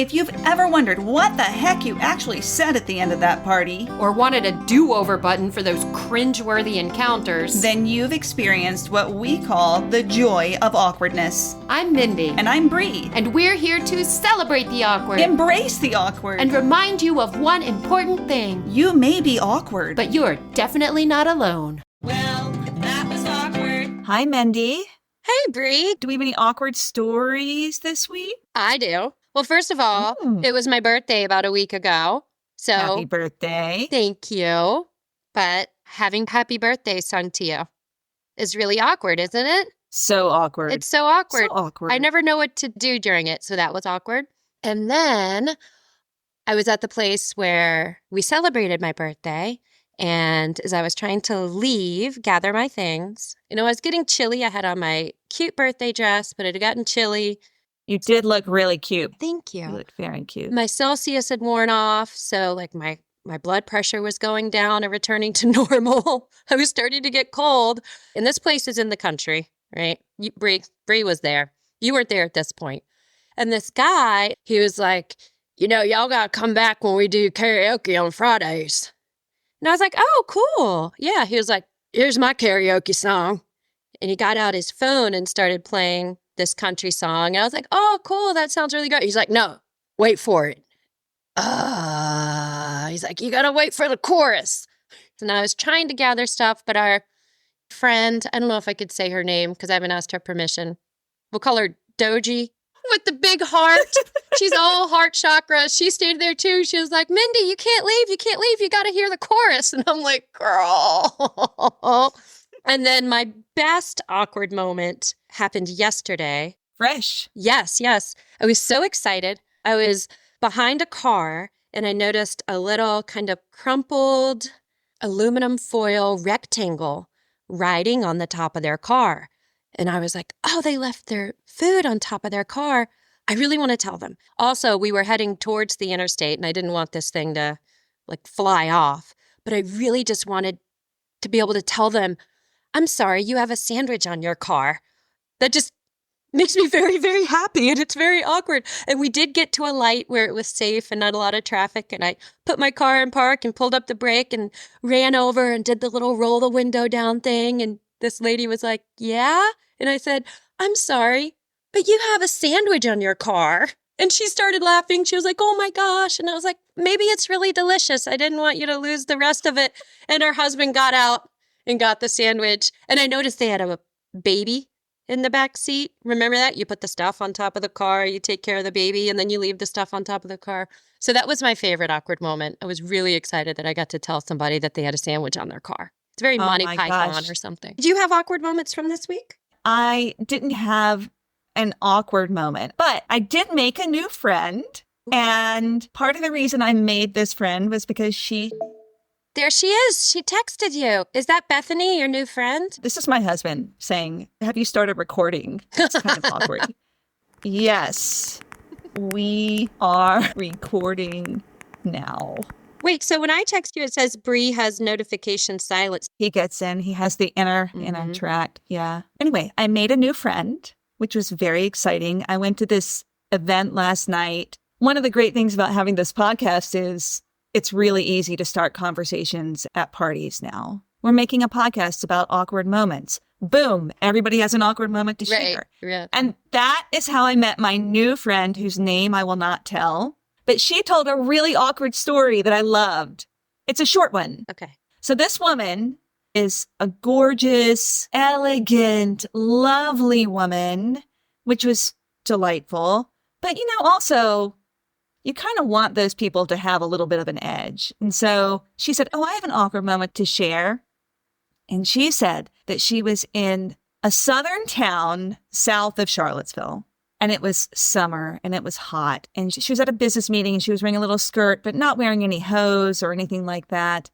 If you've ever wondered what the heck you actually said at the end of that party, or wanted a do-over button for those cringe-worthy encounters, then you've experienced what we call the joy of awkwardness. I'm Mendy. And I'm Bree. And we're here to celebrate the awkward. Embrace the awkward. And remind you of one important thing. You may be awkward, but you're definitely not alone. Well, that was awkward. Hi, Mendy. Hey, Bree. Do we have any awkward stories this week? I do. Well, first of all, It was my birthday about a week ago. So happy birthday. Thank you. But having happy birthday sung to you is really awkward, isn't it? So awkward. It's so awkward. So awkward. I never know what to do during it, so that was awkward. And then I was at the place where we celebrated my birthday. And as I was trying to leave, gather my things, I was getting chilly. I had on my cute birthday dress, but it had gotten chilly. You did look really cute. Thank you. You looked very cute. My Celsius had worn off, so my blood pressure was going down and returning to normal. I was starting to get cold. And this place is in the country, right? Bree was there. You weren't there at this point. And this guy, he was like, y'all got to come back when we do karaoke on Fridays. And I was like, oh, cool. Yeah, he was like, here's my karaoke song. And he got out his phone and started playing this country song. And I was like, oh, cool. That sounds really good. He's like, no, wait for it. He's like, you got to wait for the chorus. And I was trying to gather stuff, but our friend, I don't know if I could say her name because I haven't asked her permission. We'll call her Doji with the big heart. She's all heart chakra. She stayed there too. She was like, Mendy, you can't leave. You can't leave. You got to hear the chorus. And I'm like, girl. And then my best awkward moment happened yesterday. Fresh. Yes. I was so excited. I was behind a car and I noticed a little kind of crumpled aluminum foil rectangle riding on the top of their car. And I was like, oh, they left their food on top of their car. I really want to tell them. Also, we were heading towards the interstate and I didn't want this thing to fly off. But I really just wanted to be able to tell them, I'm sorry, you have a sandwich on your car. That just makes me very, very happy, and it's very awkward. And we did get to a light where it was safe and not a lot of traffic, and I put my car in park and pulled up the brake and ran over and did the little roll the window down thing, and this lady was like, yeah? And I said, I'm sorry, but you have a sandwich on your car. And she started laughing. She was like, oh my gosh. And I was like, maybe it's really delicious. I didn't want you to lose the rest of it. And her husband got out and got the sandwich. And I noticed they had a baby in the back seat. Remember that? You put the stuff on top of the car, you take care of the baby, and then you leave the stuff on top of the car. So that was my favorite awkward moment. I was really excited that I got to tell somebody that they had a sandwich on their car. It's very Monty Python or something. Did you have awkward moments from this week? I didn't have an awkward moment, but I did make a new friend. And part of the reason I made this friend was because There she is. She texted you. Is that Bethany, your new friend? This is my husband saying, have you started recording? It's kind of awkward. Yes, we are recording now. Wait, so when I text you, it says Bree has notification silence. He gets in. He has the inner track. Yeah. Anyway, I made a new friend, which was very exciting. I went to this event last night. One of the great things about having this podcast is it's really easy to start conversations at parties now. We're making a podcast about awkward moments. Boom. Everybody has an awkward moment to share. Yeah. And that is how I met my new friend, whose name I will not tell. But she told a really awkward story that I loved. It's a short one. Okay. So this woman is a gorgeous, elegant, lovely woman, which was delightful. But, also, you kind of want those people to have a little bit of an edge. And so she said, I have an awkward moment to share. And she said that she was in a southern town south of Charlottesville. And it was summer and it was hot. And she was at a business meeting and she was wearing a little skirt, but not wearing any hose or anything like that.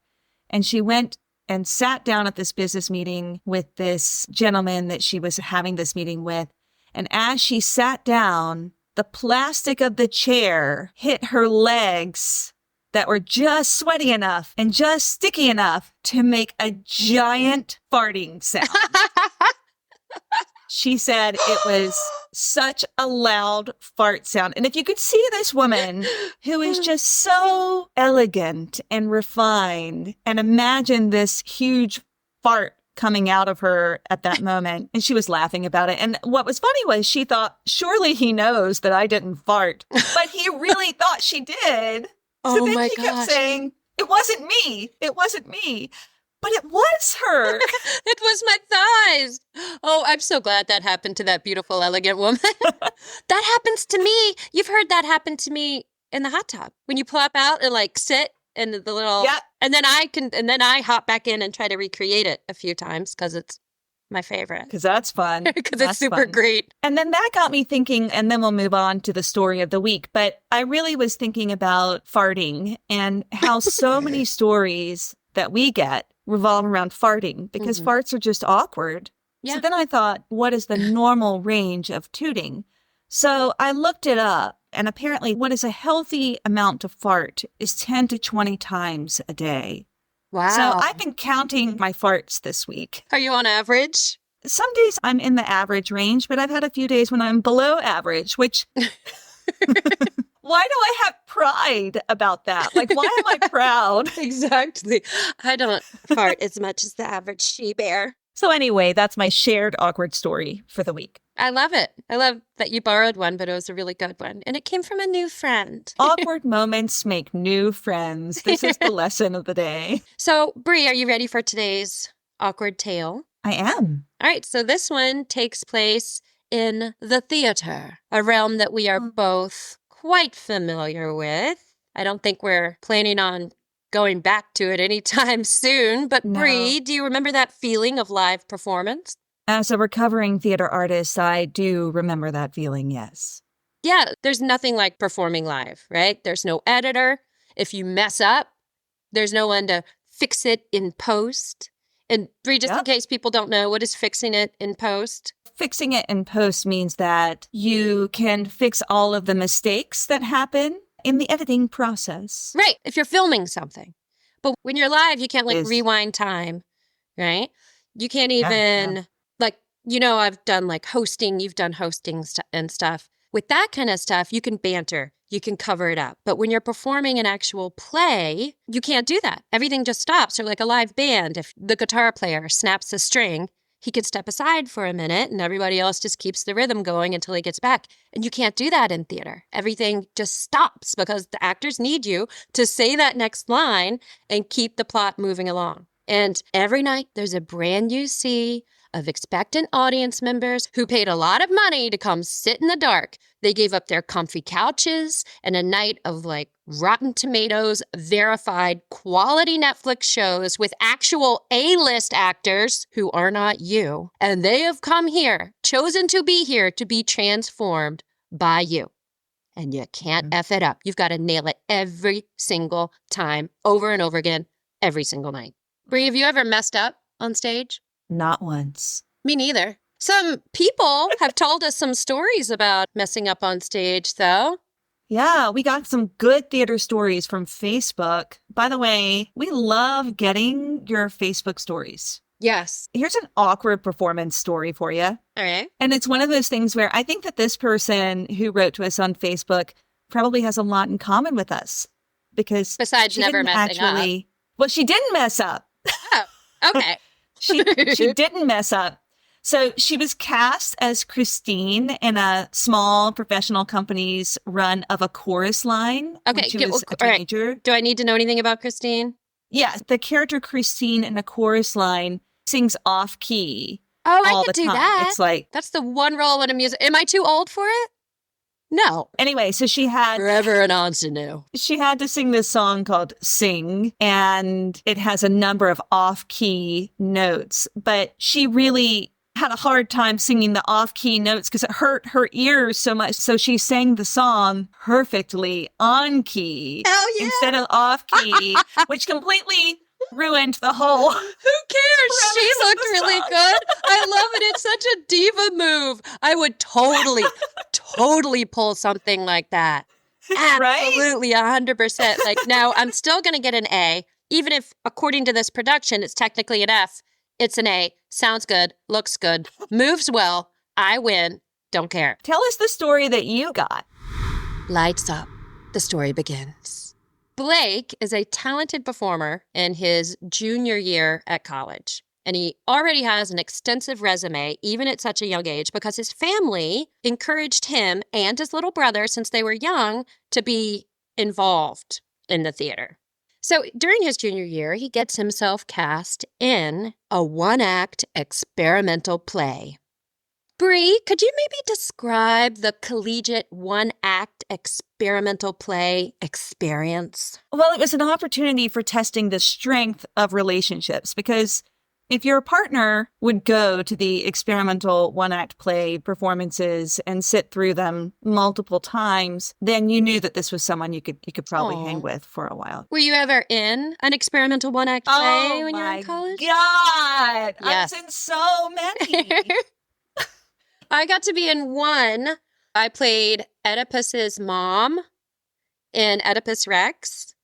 And she went and sat down at this business meeting with this gentleman that she was having this meeting with. And as she sat down, the plastic of the chair hit her legs that were just sweaty enough and just sticky enough to make a giant farting sound. She said it was such a loud fart sound. And if you could see this woman who is just so elegant and refined, and imagine this huge fart coming out of her at that moment. And she was laughing about it. And what was funny was she thought, surely he knows that I didn't fart. But he really thought she did. So then he kept saying, it wasn't me. It wasn't me. But it was her. It was my thighs. Oh, I'm so glad that happened to that beautiful, elegant woman. That happens to me. You've heard that happen to me in the hot tub. When you plop out and like sit in the little, and then I hop back in and try to recreate it a few times because it's my favorite. Because that's fun. Because it's super great. And then that got me thinking, and then we'll move on to the story of the week. But I really was thinking about farting and how so many stories that we get revolve around farting because farts are just awkward. Yeah. So then I thought, what is the normal range of tooting? So I looked it up, and apparently what is a healthy amount to fart is 10 to 20 times a day. Wow. So I've been counting my farts this week. Are you on average? Some days I'm in the average range, but I've had a few days when I'm below average, which... Why do I have pride about that? Like, why am I proud? Exactly. I don't fart as much as the average she-bear. So anyway, that's my shared awkward story for the week. I love it. I love that you borrowed one, but it was a really good one. And it came from a new friend. Awkward moments make new friends. This is the lesson of the day. So, Bree, are you ready for today's awkward tale? I am. All right. So this one takes place in the theater, a realm that we are both quite familiar with. I don't think we're planning on going back to it anytime soon. But No. Bree, do you remember that feeling of live performance? As a recovering theater artist, I do remember that feeling, yes. Yeah, there's nothing like performing live, right? There's no editor. If you mess up, there's no one to fix it in post. And Bree, just in case people don't know, what is fixing it in post? Fixing it in post means that you can fix all of the mistakes that happen in the editing process. Right, if you're filming something. But when you're live, you can't rewind time, right? You can't even, I've done hosting, you've done hosting and stuff. With that kind of stuff, you can banter, you can cover it up. But when you're performing an actual play, you can't do that. Everything just stops. Or like a live band, if the guitar player snaps a string, he can step aside for a minute and everybody else just keeps the rhythm going until he gets back. And you can't do that in theater. Everything just stops because the actors need you to say that next line and keep the plot moving along. And every night there's a brand new sea of expectant audience members who paid a lot of money to come sit in the dark. They gave up their comfy couches and a night of Rotten Tomatoes verified quality Netflix shows with actual A-list actors who are not you. And they have come here, chosen to be here to be transformed by you. And you can't F it up. You've got to nail it every single time, over and over again, every single night. Bree, have you ever messed up on stage? Not once. Me neither. Some people have told us some stories about messing up on stage, though. Yeah, we got some good theater stories from Facebook. By the way, we love getting your Facebook stories. Yes. Here's an awkward performance story for you. All right. And it's one of those things where I think that this person who wrote to us on Facebook probably has a lot in common with us. Because besides never messing up. Well, she didn't mess up. Oh, okay. She didn't mess up. So she was cast as Christine in a small professional company's run of a chorus line. Okay. When she was a teenager. Right. Do I need to know anything about Christine? Yeah. The character Christine in a chorus line sings off key. Oh, all I could the do time. that. It's that's the one role in a music. Am I too old for it? No. Anyway, so she had forever an ingenue. She had to sing this song called Sing, and it has a number of off-key notes, but she really had a hard time singing the off-key notes because it hurt her ears so much. So she sang the song perfectly on key instead of off-key, which completely ruined the whole. Who cares? She looked really good. I love it. It's such a diva move. I would totally pull something like that. Absolutely, 100%. Now I'm still going to get an A, even if according to this production, it's technically an F. It's an A. Sounds good. Looks good. Moves well. I win. Don't care. Tell us the story that you got. Lights up. The story begins. Blake is a talented performer in his junior year at college. And he already has an extensive resume, even at such a young age, because his family encouraged him and his little brother, since they were young, to be involved in the theater. So during his junior year, he gets himself cast in a one-act experimental play. Bree, could you maybe describe the collegiate one-act experimental play experience? Well, it was an opportunity for testing the strength of relationships, because if your partner would go to the experimental one-act play performances and sit through them multiple times, then you knew that this was someone you could probably hang with for a while. Were you ever in an experimental one-act play when you were in college? God! Yes. I was in so many. I got to be in one. I played Oedipus's mom in Oedipus Rex.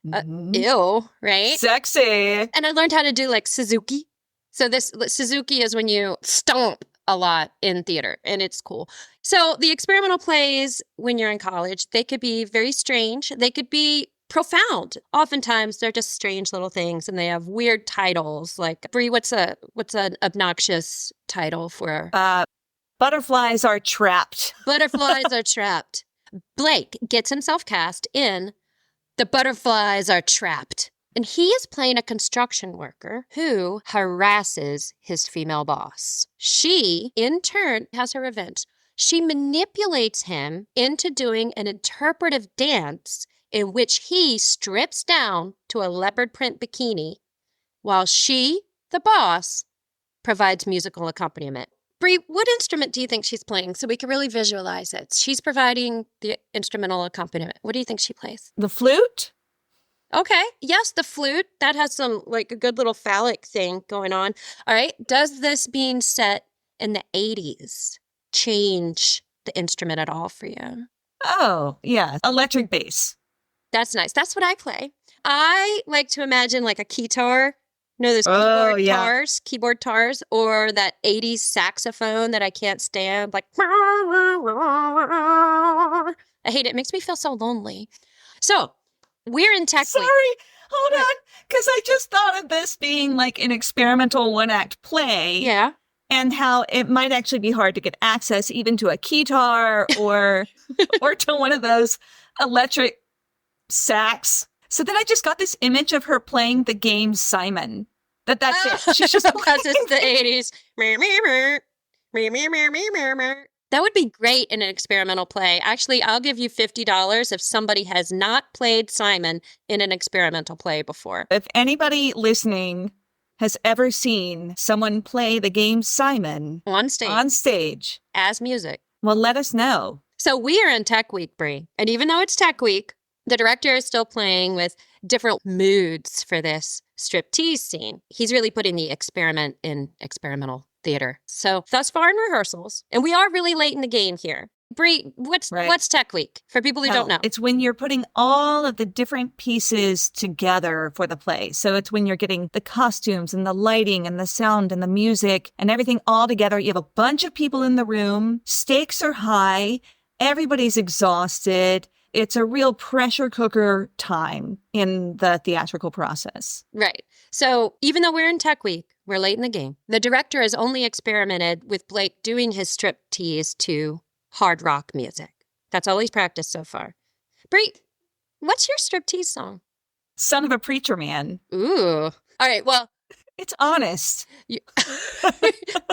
Ew, right? Sexy. And I learned how to do like Suzuki. So this Suzuki is when you stomp a lot in theater, and it's cool. So the experimental plays when you're in college, they could be very strange. They could be profound. Oftentimes they're just strange little things, and they have weird titles. Like, Bree, what's an obnoxious title for? Butterflies are trapped. Butterflies are trapped. Blake gets himself cast in The Butterflies Are Trapped. And he is playing a construction worker who harasses his female boss. She, in turn, has her revenge. She manipulates him into doing an interpretive dance in which he strips down to a leopard print bikini while she, the boss, provides musical accompaniment. Bree, what instrument do you think she's playing so we can really visualize it? She's providing the instrumental accompaniment. What do you think she plays? The flute? Okay. Yes, the flute. That has some, like, a good little phallic thing going on. All right. Does this being set in the 80s change the instrument at all for you? Oh, yeah. Electric bass. That's nice. That's what I play. I like to imagine like a keytar. You know, those keyboard tars, or that 80s saxophone that I can't stand. Like, I hate it. It makes me feel so lonely. So, we're in tech. Sorry, hold on. Because I just thought of this being like an experimental one-act play. Yeah. And how it might actually be hard to get access even to a keytar or to one of those electric sax. So then I just got this image of her playing the game Simon. That's it. She's just because it's the 80s. That would be great in an experimental play. Actually, I'll give you $50 if somebody has not played Simon in an experimental play before. If anybody listening has ever seen someone play the game Simon on stage as music, well, let us know. So we are in Tech Week, Bree. And even though it's Tech Week, the director is still playing with different moods for this striptease scene. He's really putting the experiment in experimental theater. So thus far in rehearsals, and we are really late in the game here. Bree, what's Tech Week for people who don't know? It's when you're putting all of the different pieces together for the play. So it's when you're getting the costumes and the lighting and the sound and the music and everything all together. You have a bunch of people in the room. Stakes are high. Everybody's exhausted. It's a real pressure cooker time in the theatrical process. Right. So even though we're in Tech Week, we're late in the game. The director has only experimented with Blake doing his striptease to hard rock music. That's all he's practiced so far. Bree, what's your striptease song? Son of a Preacher Man. Ooh. All right, well. It's honest.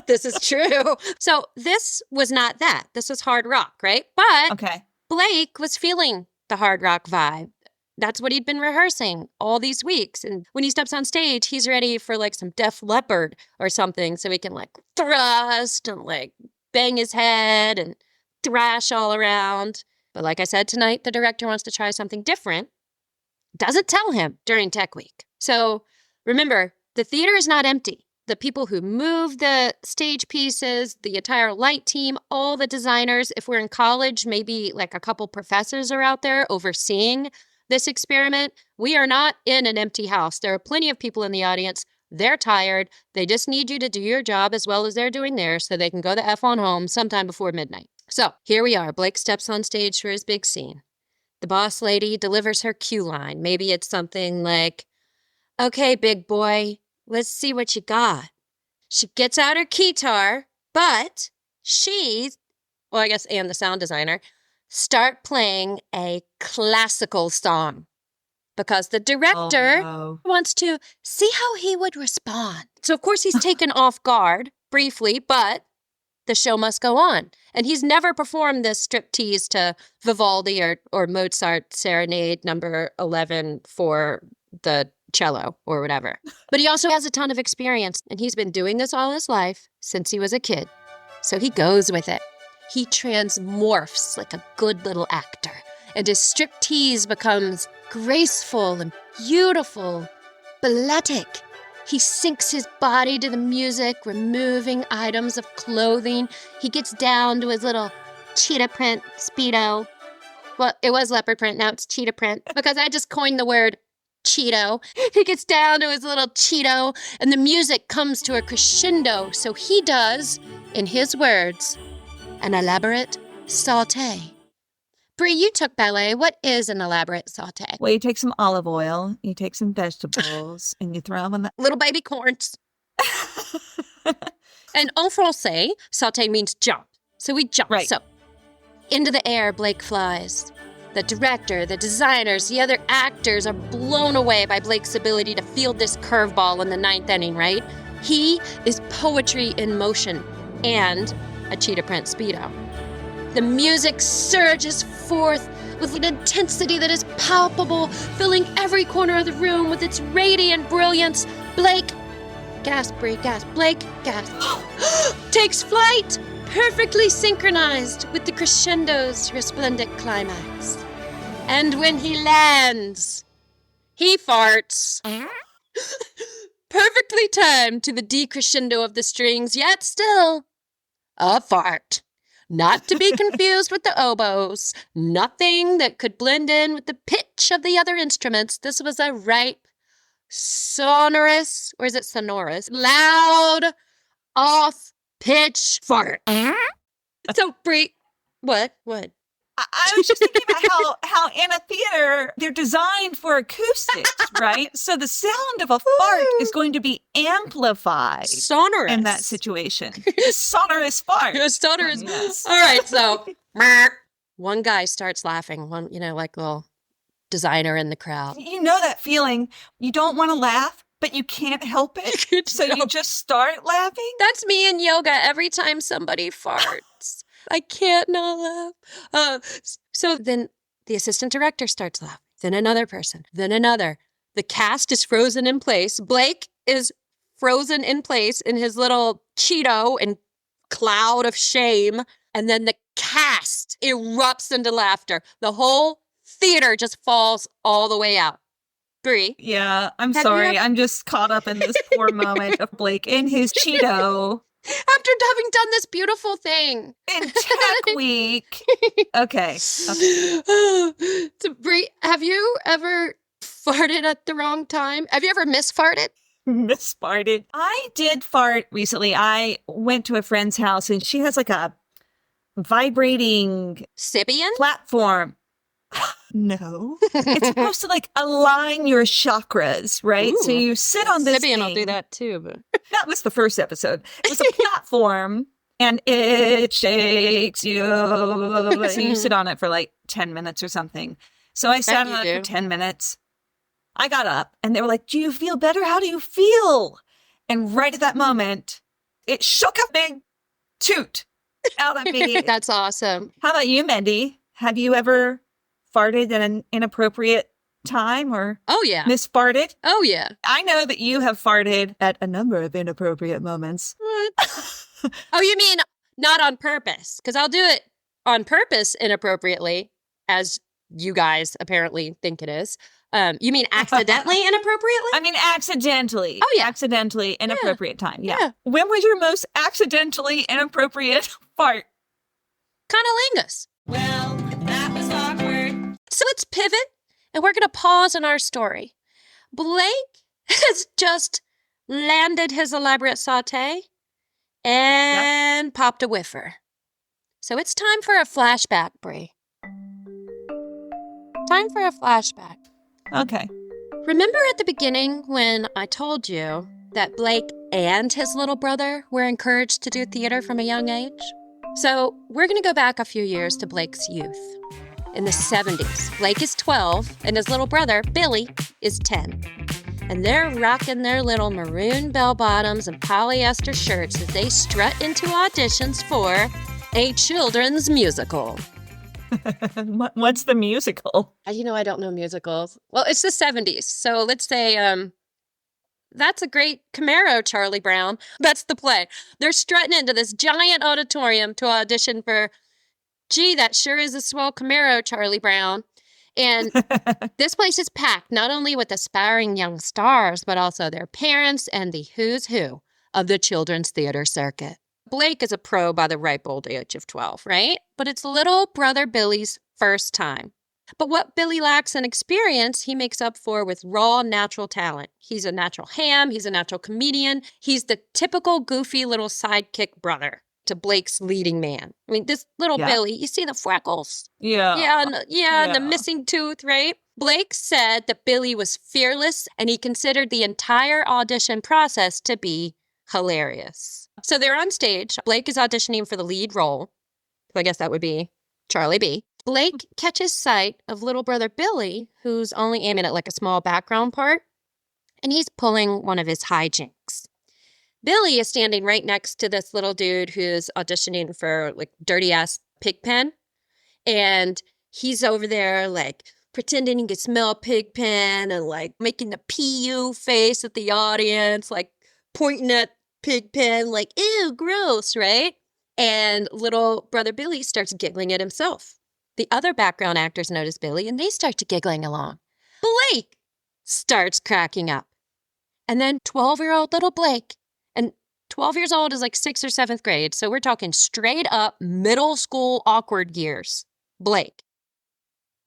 This is true. So this was not that. This was hard rock, right? But okay. Blake was feeling the hard rock vibe. That's what he'd been rehearsing all these weeks. And when he steps on stage, he's ready for like some Def Leppard or something so he can like thrust and like bang his head and thrash all around. But like I said tonight, the director wants to try something different. Doesn't tell him during Tech Week. So remember, the theater is not empty. The people who move the stage pieces, the entire light team, all the designers, if we're in college, maybe like a couple professors are out there overseeing this experiment. We are not in an empty house. There are plenty of people in the audience They're tired. They just need you to do your job as well as they're doing theirs so they can go the F on home sometime before midnight. So here we are. Blake steps on stage for his big scene. The boss lady delivers her cue line. Maybe it's something like, okay, big boy, let's see what you got. She gets out her guitar, but I guess, and the sound designer, start playing a classical song because the director wants to see how he would respond. So, of course, he's taken off guard briefly, but the show must go on. And he's never performed this striptease to Vivaldi or Mozart Serenade number 11 for the cello or whatever. But he also has a ton of experience, and he's been doing this all his life since he was a kid. So he goes with it. He transmorphs like a good little actor, and his striptease becomes graceful and beautiful, balletic. He sinks his body to the music, removing items of clothing. He gets down to his little cheetah print Speedo. Well, it was leopard print, now it's cheetah print, because I just coined the word Cheeto. He gets down to his little Cheeto, and the music comes to a crescendo. So he does, in his words, an elaborate sauté. Bree, you took ballet. What is an elaborate sauté? Well, you take some olive oil, you take some vegetables, and you throw them in the... Little baby corns. And en français, sauté means jump. So we jump. Right. So into the air, Blake flies. The director, the designers, the other actors are blown away by Blake's ability to field this curveball in the 9th inning, right? He is poetry in motion and a cheetah print Speedo. The music surges forth with an intensity that is palpable, filling every corner of the room with its radiant brilliance. Blake, gasp, Bree, gasp, Blake, gasp, takes flight, perfectly synchronized with the crescendo's resplendent climax. And when he lands, he farts. Perfectly timed to the decrescendo of the strings, yet still a fart. Not to be confused with the oboes. Nothing that could blend in with the pitch of the other instruments. This was a ripe, sonorous, or is it sonorous? Loud, off-pitch fart. So, Bree, what? I was just thinking about how in a theater, they're designed for acoustics, right? So the sound of a fart is going to be amplified. Sonorous. In that situation. Sonorous fart. Sonorous. Yes. All right, so one guy starts laughing. One, like a little designer in the crowd. You know that feeling. You don't want to laugh, but you can't help it. So you just start laughing? That's me in yoga every time somebody farts. I can't not laugh. So then the assistant director starts laughing. Then another person. Then another. The cast is frozen in place. Blake is frozen in place in his little Cheeto and cloud of shame. And then the cast erupts into laughter. The whole theater just falls all the way out. Bree? Yeah, I'm sorry. I'm just caught up in this poor moment of Blake in his Cheeto. After having done this beautiful thing. In Tech Week. Okay. So, Bree, have you ever farted at the wrong time? Have you ever misfarted? Misfarted. I did fart recently. I went to a friend's house and she has like a vibrating Sibian platform. No. It's supposed to like align your chakras, right? Ooh. So you sit on this Sibian thing. will do that too, but That was the first episode. It was a platform and it shakes you. So you sit on it for like 10 minutes or something. So I sat on it for 10 minutes. I got up and they were like, do you feel better? How do you feel? And right at that moment, it shook a big toot out of me. That's awesome. How about you, Mendy? Have you ever farted at an inappropriate time or misfarted? Oh, yeah. I know that you have farted at a number of inappropriate moments. What? Oh, you mean not on purpose? Because I'll do it on purpose inappropriately, as you guys apparently think it is. You mean accidentally inappropriately? I mean accidentally. Oh, yeah. Accidentally inappropriate time. Yeah. When was your most accidentally inappropriate fart? Cunnilingus. Well, that was awkward. So let's pivot, and we're going to pause in our story. Blake has just landed his elaborate saute, and popped a whiffer. So it's time for a flashback, Bree. Time for a flashback. Okay. Remember at the beginning when I told you that Blake and his little brother were encouraged to do theater from a young age? So we're going to go back a few years to Blake's youth. In the 70s, Blake is 12 and his little brother, Billy, is 10. And they're rocking their little maroon bell-bottoms and polyester shirts as they strut into auditions for a children's musical. What's the musical? I don't know musicals. Well, it's the 70s, so let's say that's a great Camaro, Charlie Brown. That's the play. They're strutting into this giant auditorium to audition for, gee, that sure is a swell Camaro, Charlie Brown. And this place is packed not only with aspiring young stars, but also their parents and the who's who of the children's theater circuit. Blake is a pro by the ripe old age of 12, right? But it's little brother Billy's first time. But what Billy lacks in experience, he makes up for with raw, natural talent. He's a natural ham. He's a natural comedian. He's the typical goofy little sidekick brother to Blake's leading man. I mean, this little Billy, you see the freckles. Yeah. And the missing tooth, right? Blake said that Billy was fearless and he considered the entire audition process to be hilarious. So they're on stage. Blake is auditioning for the lead role. I guess that would be Charlie B. Blake catches sight of little brother Billy, who's only aiming at like a small background part, and he's pulling one of his hijinks. Billy is standing right next to this little dude who's auditioning for like dirty-ass Pigpen, and he's over there like pretending he can smell Pigpen and like making the PU face at the audience, like pointing at Pigpen like, ew, gross, right? And little brother Billy starts giggling at himself. The other background actors notice Billy and they start to giggling along. Blake starts cracking up. And then 12-year-old little Blake, and 12 years old is like 6th or 7th grade, so we're talking straight up middle school awkward years. Blake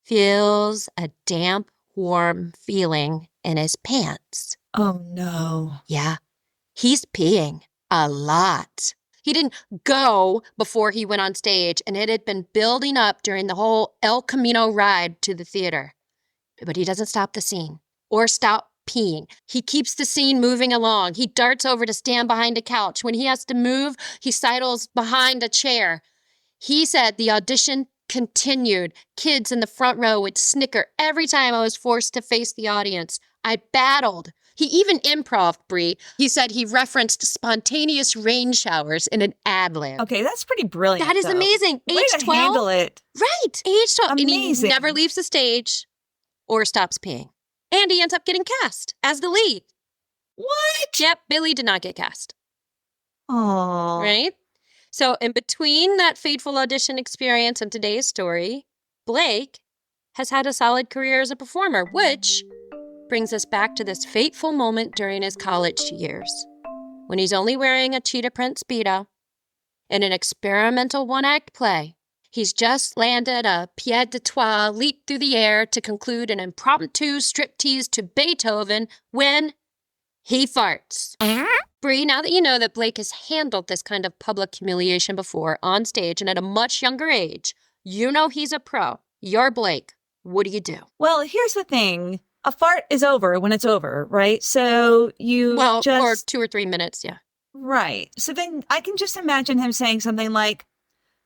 feels a damp, warm feeling in his pants. Oh, no. Yeah, he's peeing a lot. He didn't go before he went on stage, and it had been building up during the whole El Camino ride to the theater. But he doesn't stop the scene or stop peeing. He keeps the scene moving along. He darts over to stand behind a couch. When he has to move, he sidles behind a chair. He said the audition continued. Kids in the front row would snicker every time I was forced to face the audience. I battled. He even improv'd, Bree. He said he referenced spontaneous rain showers in an ad-lib. Okay, that's pretty brilliant. That is amazing. Way Age to 12. handle it. Right. Age 12. Amazing. And he never leaves the stage or stops peeing. And he ends up getting cast as the lead. What? Yep, Billy did not get cast. Oh. Right? So in between that fateful audition experience and today's story, Blake has had a solid career as a performer, which brings us back to this fateful moment during his college years, when he's only wearing a cheetah print Speedo in an experimental one-act play. He's just landed a pied de trois leap through the air to conclude an impromptu striptease to Beethoven when he farts. Bree, now that you know that Blake has handled this kind of public humiliation before on stage and at a much younger age, you know he's a pro. You're Blake. What do you do? Well, here's the thing. A fart is over when it's over, right? So you or 2 or 3 minutes, yeah. Right. So then I can just imagine him saying something like,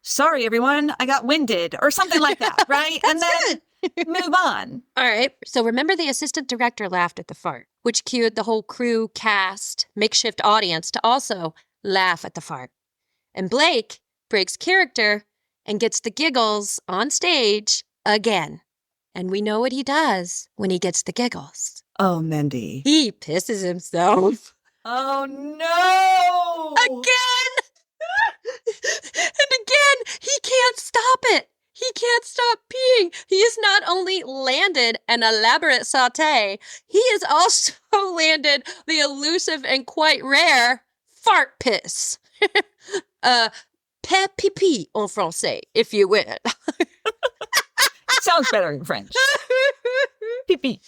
sorry, everyone, I got winded, or something like that, right? And then move on. All right. So remember the assistant director laughed at the fart, which cued the whole crew, cast, makeshift audience to also laugh at the fart. And Blake breaks character and gets the giggles on stage again. And we know what he does when he gets the giggles. Oh, Mendy. He pisses himself. Oh, no! Again! And again, he can't stop it. He can't stop peeing. He has not only landed an elaborate sauté, he has also landed the elusive and quite rare fart piss. Pet pipi en français, if you will. Sounds better in French. Pee-pee.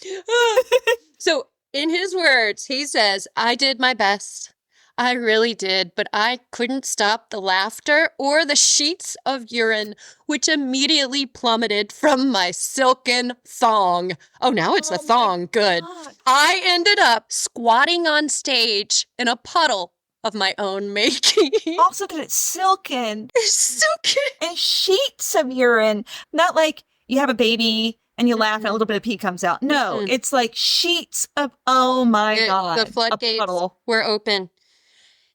So In his words, he says, I did my best. I really did, but I couldn't stop the laughter or the sheets of urine, which immediately plummeted from my silken thong. Oh, now it's the thong. Good. God. I ended up squatting on stage in a puddle of my own making. Also that it's silken It's silken. and sheets of urine. Not like you have a baby and you laugh and a little bit of pee comes out. No, it's like sheets of, oh my God. The floodgates a puddle. were open.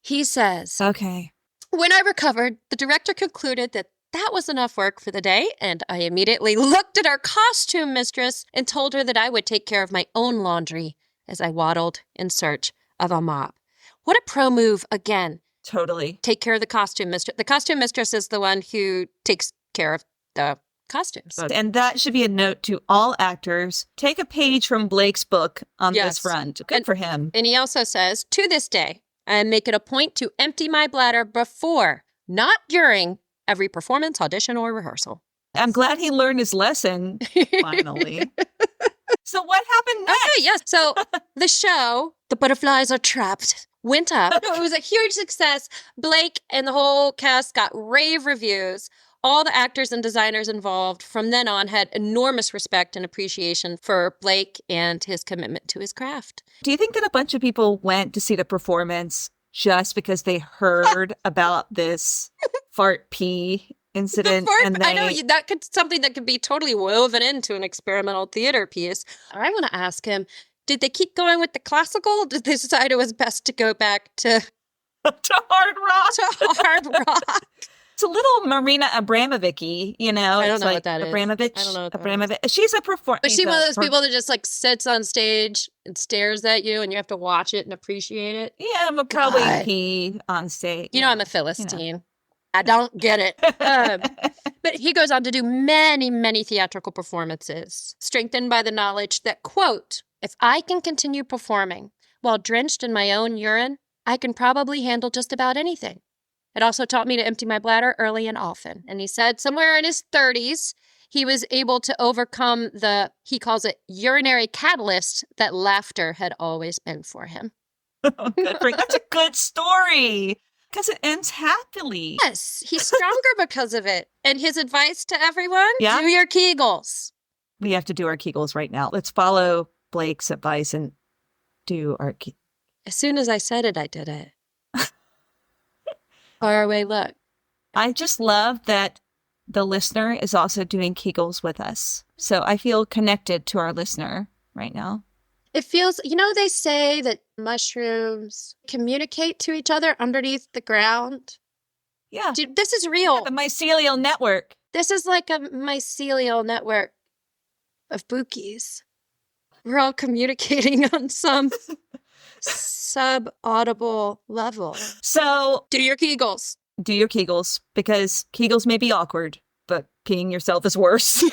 He says, Okay. when I recovered, the director concluded that that was enough work for the day, and I immediately looked at our costume mistress and told her that I would take care of my own laundry as I waddled in search of a mop. What a pro move again. Totally. Take care of the costume mistress. The costume mistress is the one who takes care of the costumes. And that should be a note to all actors. Take a page from Blake's book on this front. Good for him. And he also says, to this day, I make it a point to empty my bladder before, not during, every performance, audition, or rehearsal. I'm glad he learned his lesson, finally. So what happened next? Okay, yes. So the show, The Butterflies Are Trapped, went up. It was a huge success. Blake and the whole cast got rave reviews. All the actors and designers involved from then on had enormous respect and appreciation for Blake and his commitment to his craft. Do you think that a bunch of people went to see the performance just because they heard about this fart pee incident? I know that could something that could be totally woven into an experimental theater piece. I want to ask him, did they keep going with the classical? Did they decide it was best to go back to hard rock? To hard rock. It's a little Marina Abramovic-y, you know? I don't know what that is. Abramovich. I don't know what that Abramovich. She's a performer. Is she one of those people that just like sits on stage and stares at you and you have to watch it and appreciate it? Yeah, I'm probably pee on stage. You know, I'm a Philistine. I don't get it. But he goes on to do many, many theatrical performances, strengthened by the knowledge that, quote, if I can continue performing while drenched in my own urine, I can probably handle just about anything. It also taught me to empty my bladder early and often. And he said somewhere in his 30s, he was able to overcome he calls it urinary catalyst that laughter had always been for him. That's a good story because it ends happily. Yes, he's stronger because of it. And his advice to everyone, do your Kegels. We have to do our Kegels right now. Let's follow Blake's advice and do our Kegels. As soon as I said it, I did it. Far away look. I just love that the listener is also doing Kegels with us. So I feel connected to our listener right now. It feels, they say that mushrooms communicate to each other underneath the ground. Yeah. Dude, this is real. The mycelial network. This is like a mycelial network of bookies. We're all communicating on some sub-audible level. So do your Kegels. Do your Kegels, because Kegels may be awkward, but peeing yourself is worse.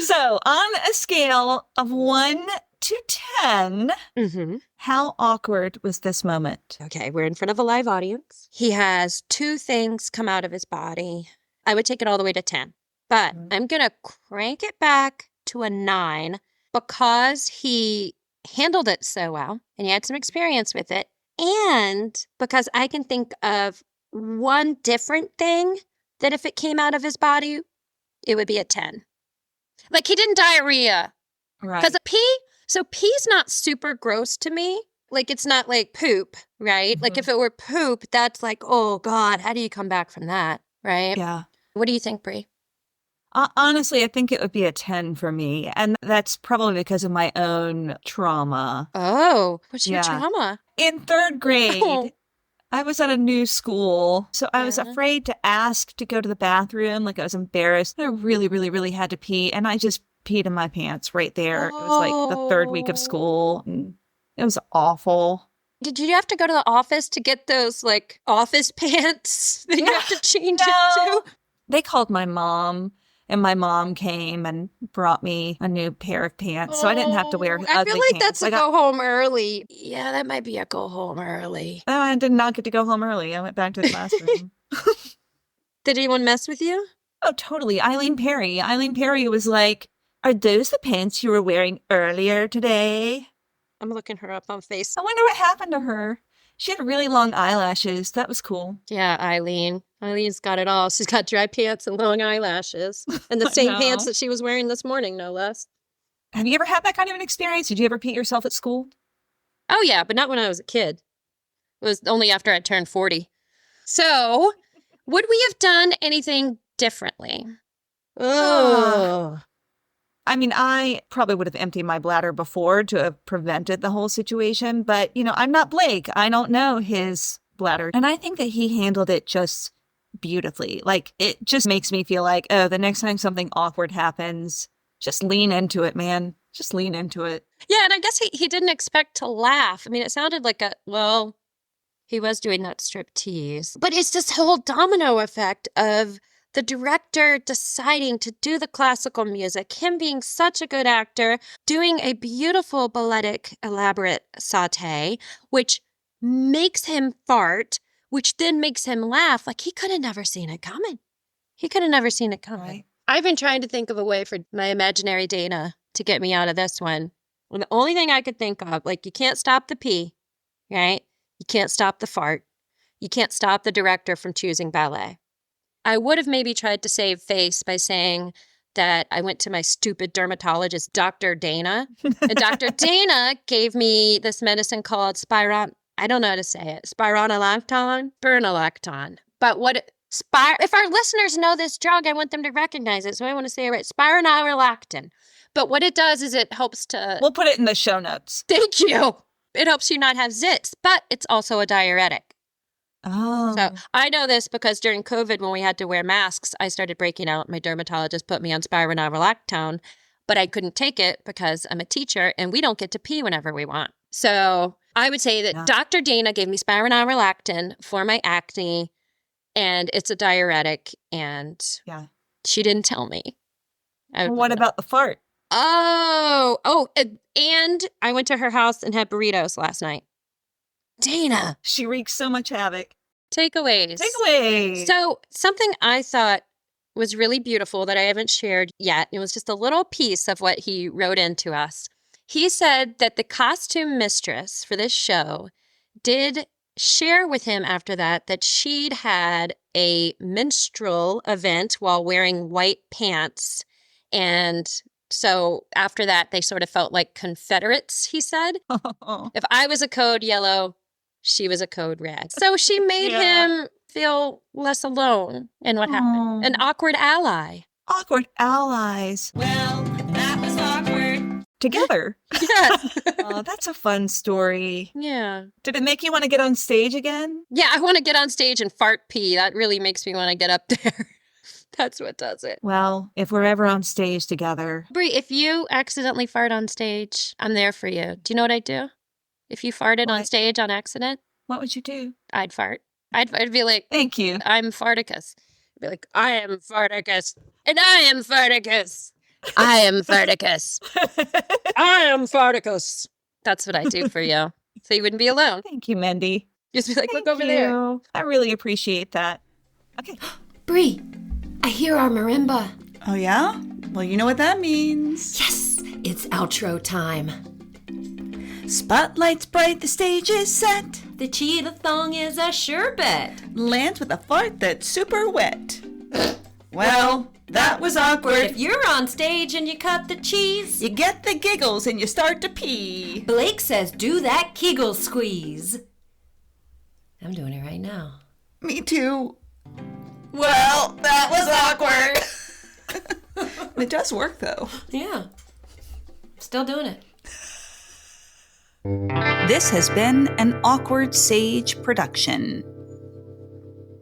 So on a scale of 1 to 10, how awkward was this moment? Okay, we're in front of a live audience. He has 2 things come out of his body. I would take it all the way to 10, but I'm going to crank it back to a 9 because he handled it so well and he had some experience with it, and because I can think of one different thing that if it came out of his body, it would be a 10. Like he didn't diarrhea. Right. Because pee's not super gross to me. Like it's not like poop, right? Like if it were poop, that's like, oh God, how do you come back from that, right? Yeah. What do you think, Bree? Honestly, I think it would be a 10 for me. And that's probably because of my own trauma. Oh, what's your trauma? In 3rd grade, I was at a new school. So I was afraid to ask to go to the bathroom. Like I was embarrassed. I really, really, really had to pee. And I just peed in my pants right there. It was like the 3rd week of school. And it was awful. Did you have to go to the office to get those like office pants that you have to change into? They called my mom. And my mom came and brought me a new pair of pants, so I didn't have to wear ugly pants. I feel like that's a go home early. Yeah, that might be a go home early. No, I did not get to go home early. I went back to the classroom. Did anyone mess with you? Oh, totally. Eileen Perry was like, are those the pants you were wearing earlier today? I'm looking her up on Facebook. I wonder what happened to her. She had really long eyelashes. That was cool. Yeah, Eileen. Eileen's got it all. She's got dry pants and long eyelashes. And the I same know. pants that she was wearing this morning, no less. Have you ever had that kind of an experience? Did you ever pee yourself at school? Oh, yeah, but not when I was a kid. It was only after I turned 40. So, would we have done anything differently? Oh. I mean, I probably would have emptied my bladder before to have prevented the whole situation, but, I'm not Blake. I don't know his bladder. And I think that he handled it just beautifully. Like, it just makes me feel like, oh, the next time something awkward happens, just lean into it, man. Just lean into it. Yeah, and I guess he didn't expect to laugh. I mean, it sounded like he was doing that striptease. But it's this whole domino effect of the director deciding to do the classical music, him being such a good actor, doing a beautiful balletic, elaborate sauté, which makes him fart, which then makes him laugh. Like, he could have never seen it coming. Right. I've been trying to think of a way for my imaginary Dana to get me out of this one. And the only thing I could think of, like, you can't stop the pee, right? You can't stop the fart. You can't stop the director from choosing ballet. I would have maybe tried to save face by saying that I went to my stupid dermatologist, Dr. Dana. And Dr. Dana gave me this medicine called I don't know how to say it, spironolactone, Bernalactone. But if our listeners know this drug, I want them to recognize it. So I want to say it right, spironolactone. But what it does is it helps to... We'll put it in the show notes. Thank you. It helps you not have zits, but it's also a diuretic. Oh. So I know this because during COVID, when we had to wear masks, I started breaking out. My dermatologist put me on spironolactone, but I couldn't take it because I'm a teacher and we don't get to pee whenever we want. So I would say that Dr. Dana gave me spironolactone for my acne, and it's a diuretic, and she didn't tell me. What about the fart? And I went to her house and had burritos last night. Dana. She wreaks so much havoc. Takeaways. So something I thought was really beautiful that I haven't shared yet, it was just a little piece of what he wrote into us. He said that the costume mistress for this show did share with him after that she'd had a menstrual event while wearing white pants. And so after that, they sort of felt like Confederates, he said. If I was a code yellow, she was a code red. So she made him feel less alone in what happened. An awkward ally. Awkward allies. Well, that was awkward. Together. Yes. Oh, that's a fun story. Yeah. Did it make you want to get on stage again? Yeah, I want to get on stage and fart pee. That really makes me want to get up there. That's what does it. Well, if we're ever on stage together. Bree, if you accidentally fart on stage, I'm there for you. Do you know what I'd do? If you farted on stage on accident? What would you do? I'd fart. I'd be like, thank you. I'm Farticus. I'd be like, I am Farticus. And I am Farticus. I am Farticus. I am Farticus. That's what I do for you. So you wouldn't be alone. Thank you, Mendy. Just be like, Thank look over there. you. I really appreciate that. Okay. Bree, I hear our marimba. Oh, yeah? Well, you know what that means. Yes, it's outro time. Spotlight's bright, the stage is set. The cheetah thong is a sure bet. Lands with a fart that's super wet. Well, that was awkward. If you're on stage and you cut the cheese, You get the giggles and you start to pee. Blake says do that Kegel squeeze. I'm doing it right now. Me too. Well, that was awkward. It does work, though. Yeah. Still doing it. This has been an Awkward Sage production.